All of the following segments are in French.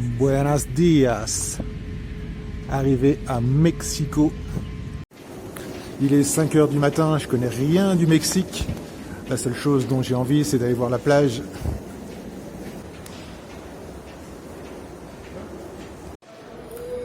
Buenos dias. Arrivé à Mexico. Il est 5 heures du matin, je connais rien du Mexique. La seule chose dont j'ai envie, c'est d'aller voir la plage.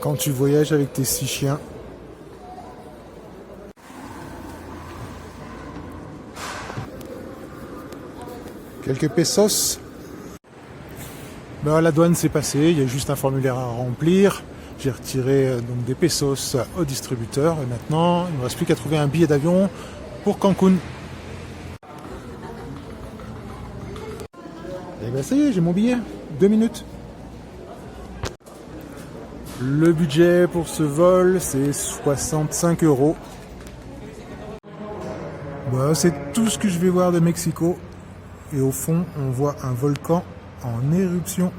Quand tu voyages avec tes 6 chiens, quelques pesos. La douane s'est passée, il y a juste un formulaire à remplir. J'ai retiré donc des pesos au distributeur et maintenant il ne me reste plus qu'à trouver un billet d'avion pour Cancun. Et bien ça y est, j'ai mon billet, 2 minutes. Le budget pour ce vol c'est 65 €. C'est tout ce que je vais voir de Mexico. Et au fond on voit un volcan en éruption.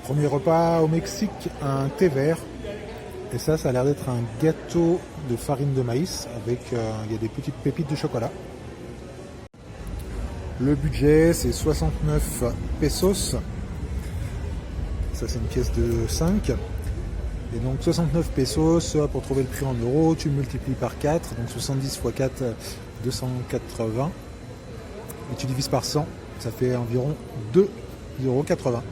Premier repas au Mexique, un thé vert. Et ça a l'air d'être un gâteau de farine de maïs avec il y a des petites pépites de chocolat. Le budget c'est 69 pesos. Ça c'est une pièce de 5. Et donc 69 pesos, pour trouver le prix en euros, tu multiplies par 4. Donc 70 x 4, 280. Et tu divises par 100, ça fait environ 2,80 €.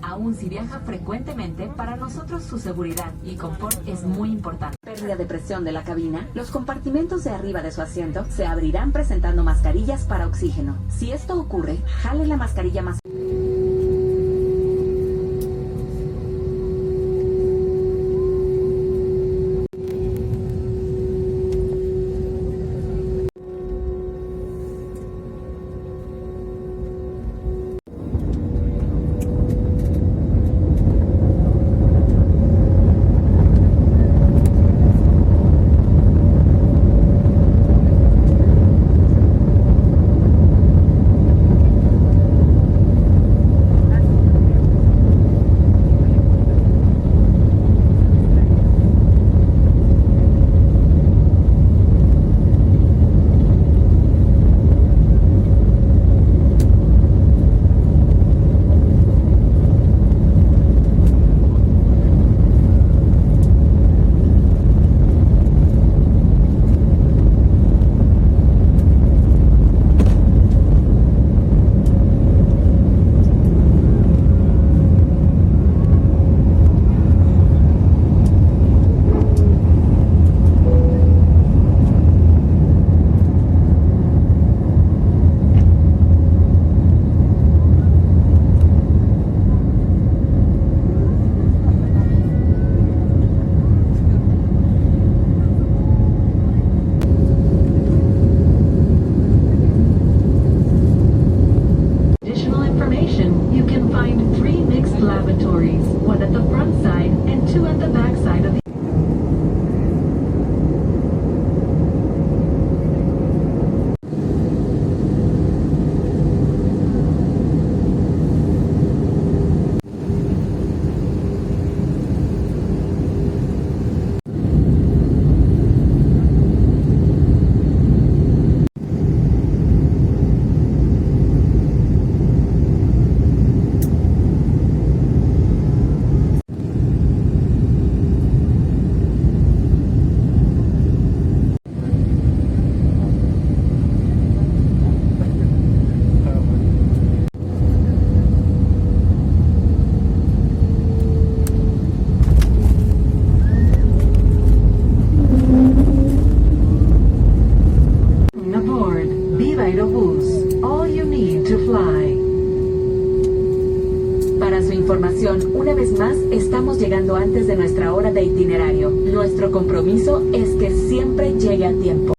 Aún si viaja frecuentemente, para nosotros su seguridad y confort es muy importante. Pérdida de presión de la cabina, los compartimentos de arriba de su asiento se abrirán presentando mascarillas para oxígeno. Si esto ocurre, jale la mascarilla más. You can find 3 mixed lavatories, one at the front side and 2 at the back side of the Para su información, una vez más, estamos llegando antes de nuestra hora de itinerario. Nuestro compromiso es que siempre llegue a tiempo.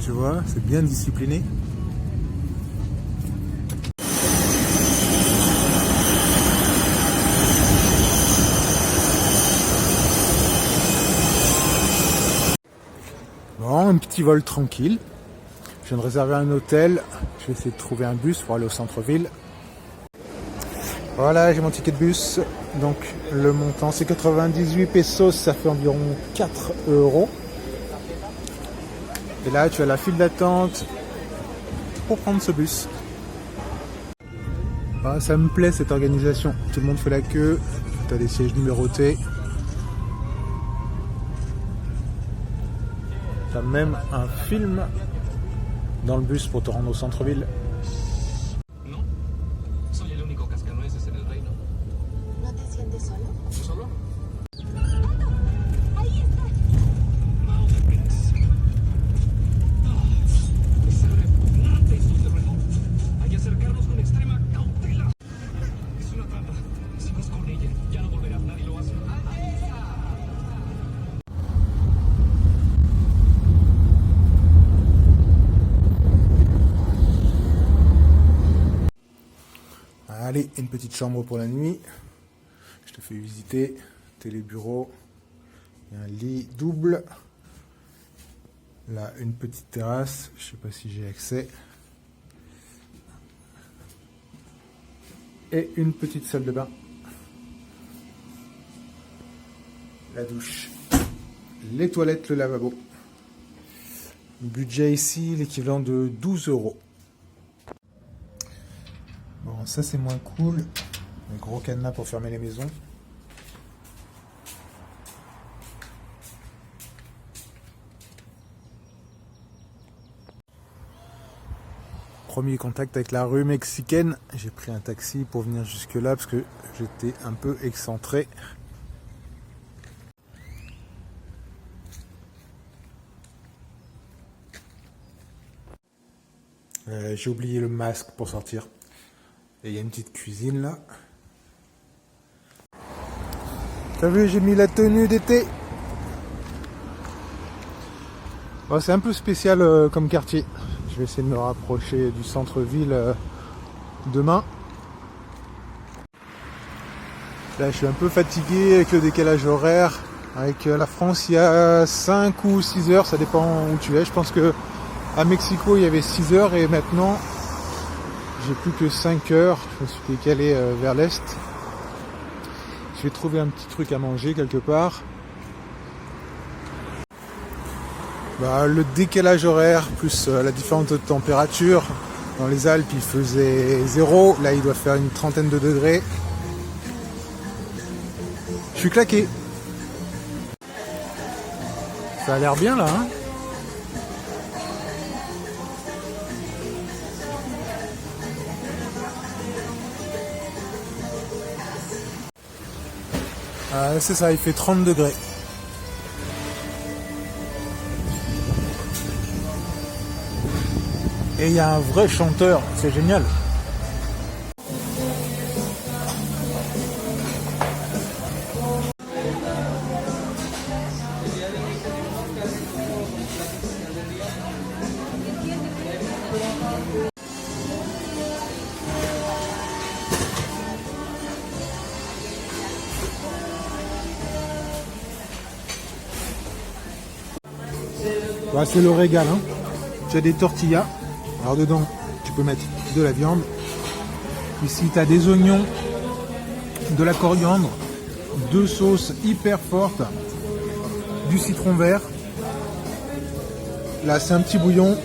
Tu vois, c'est bien discipliné. Bon, un petit vol tranquille. Je viens de réserver un hôtel. Je vais essayer de trouver un bus pour aller au centre-ville. Voilà, j'ai mon ticket de bus. Donc le montant c'est 98 pesos, ça fait environ 4 euros. Et là tu as la file d'attente pour prendre ce bus. Ah, ça me plaît cette organisation. Tout le monde fait la queue. Tu as des sièges numérotés. Tu as même un film dans le bus pour te rendre au centre-ville. Allez, une petite chambre pour la nuit. Je te fais visiter. Télébureau. Il y a un lit double. Là, une petite terrasse. Je sais pas si j'ai accès. Et une petite salle de bain. La douche. Les toilettes, le lavabo. Le budget ici, l'équivalent de 12 euros. Bon, ça c'est moins cool. Les gros cadenas pour fermer les maisons. Premier contact avec la rue mexicaine. J'ai pris un taxi pour venir jusque là parce que j'étais un peu excentré. J'ai oublié le masque pour sortir. Et il y a une petite cuisine là. T'as vu, j'ai mis la tenue d'été. Bon, c'est un peu spécial comme quartier. Je vais essayer de me rapprocher du centre-ville demain. Là, je suis un peu fatigué avec le décalage horaire. Avec la France, il y a 5 ou 6 heures, ça dépend où tu es. Je pense que à Mexico, il y avait 6 heures et maintenant, j'ai plus que 5 heures. Je me suis décalé vers l'est. Je vais trouver un petit truc à manger quelque part. Bah, le décalage horaire plus la différence de température. Dans les Alpes, il faisait 0. Là, il doit faire une trentaine de degrés. Je suis claqué. Ça a l'air bien là, hein? Ah, c'est ça, il fait 30 degrés. Et il y a un vrai chanteur, c'est génial. Bah, c'est le régal, hein. Tu as des tortillas. Alors dedans, tu peux mettre de la viande. Ici, tu as des oignons, de la coriandre, deux sauces hyper fortes, du citron vert. Là, c'est un petit bouillon.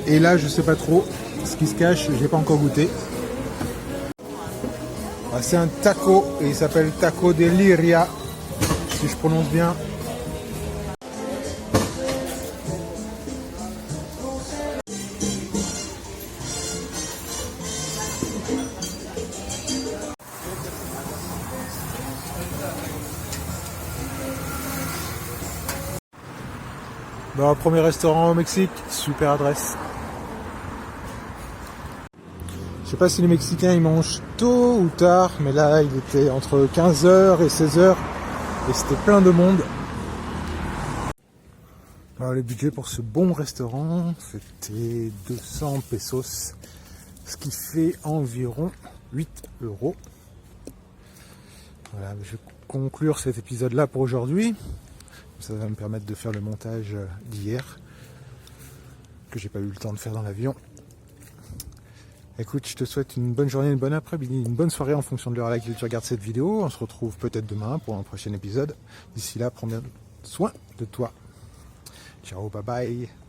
Et là, je sais pas trop ce qui se cache, j'ai pas encore goûté. Ah, c'est un taco et il s'appelle taco de liria, si je prononce bien. Bon, premier restaurant au Mexique, super adresse. Je sais pas si les Mexicains ils mangent tôt ou tard, mais là il était entre 15h et 16h et c'était plein de monde. Alors le budget pour ce bon restaurant c'était 200 pesos, ce qui fait environ 8 €. Voilà, je vais conclure cet épisode là pour aujourd'hui. Ça va me permettre de faire le montage d'hier que j'ai pas eu le temps de faire dans l'avion. Écoute, je te souhaite une bonne journée, une bonne après-midi, une bonne soirée en fonction de l'heure à laquelle tu regardes cette vidéo. On se retrouve peut-être demain pour un prochain épisode. D'ici là, prends bien soin de toi. Ciao, bye bye.